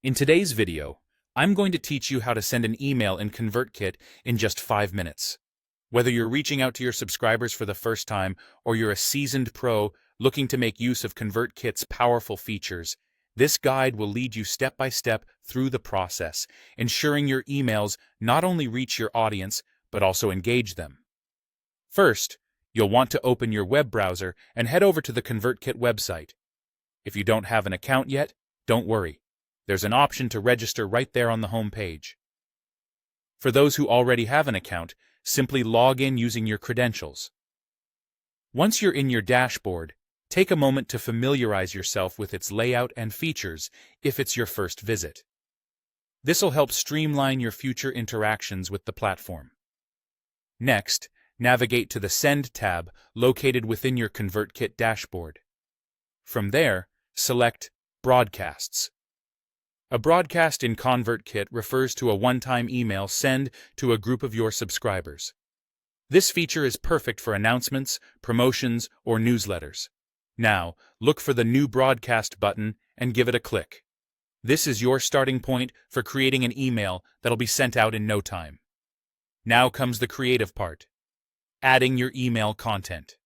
In today's video, I'm going to teach you how to send an email in Convertkit in just 5 minutes. Whether you're reaching out to your subscribers for the first time or you're a seasoned pro looking to make use of Convertkit's powerful features, this guide will lead you step by step through the process, ensuring your emails not only reach your audience but also engage them. First, you'll want to open your web browser and head over to the Convertkit website. If you don't have an account yet, don't worry. There's an option to register right there on the home page. For those who already have an account, simply log in using your credentials. Once you're in your dashboard, take a moment to familiarize yourself with its layout and features if it's your first visit. This'll help streamline your future interactions with the platform. Next, navigate to the Send tab located within your Convertkit dashboard. From there, select Broadcasts. A broadcast in Convertkit refers to a one-time email sent to a group of your subscribers. This feature is perfect for announcements, promotions, or newsletters. Now, look for the New Broadcast button and give it a click. This is your starting point for creating an email that'll be sent out in no time. Now comes the creative part: adding your email content.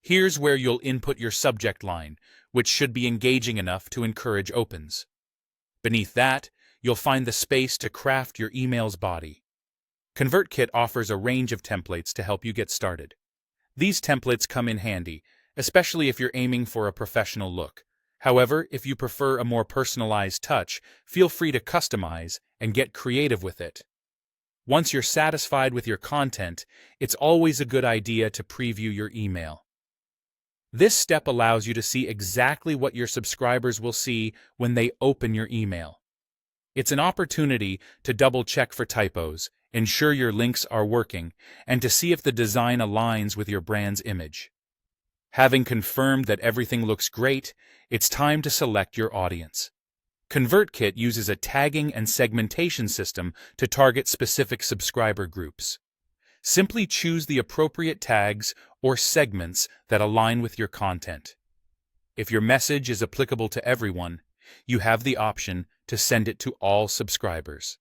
Here's where you'll input your subject line, which should be engaging enough to encourage opens. Beneath that, you'll find the space to craft your email's body. Convertkit offers a range of templates to help you get started. These templates come in handy, especially if you're aiming for a professional look. However, if you prefer a more personalized touch, feel free to customize and get creative with it. Once you're satisfied with your content, it's always a good idea to preview your email. This step allows you to see exactly what your subscribers will see when they open your email. It's an opportunity to double-check for typos, ensure your links are working, and to see if the design aligns with your brand's image. Having confirmed that everything looks great, it's time to select your audience. Convertkit uses a tagging and segmentation system to target specific subscriber groups. Simply choose the appropriate tags or segments that align with your content. If your message is applicable to everyone, you have the option to send it to all subscribers.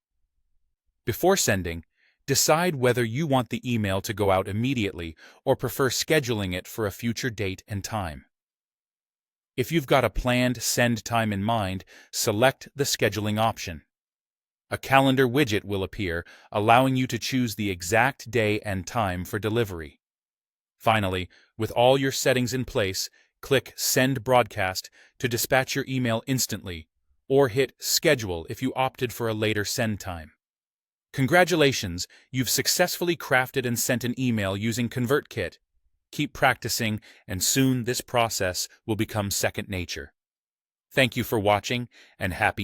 Before sending, decide whether you want the email to go out immediately or prefer scheduling it for a future date and time. If you've got a planned send time in mind, select the scheduling option. A calendar widget will appear, allowing you to choose the exact day and time for delivery. Finally, with all your settings in place, click Send Broadcast to dispatch your email instantly, or hit Schedule if you opted for a later send time. Congratulations, you've successfully crafted and sent an email using Convertkit. Keep practicing, and soon this process will become second nature. Thank you for watching, and happy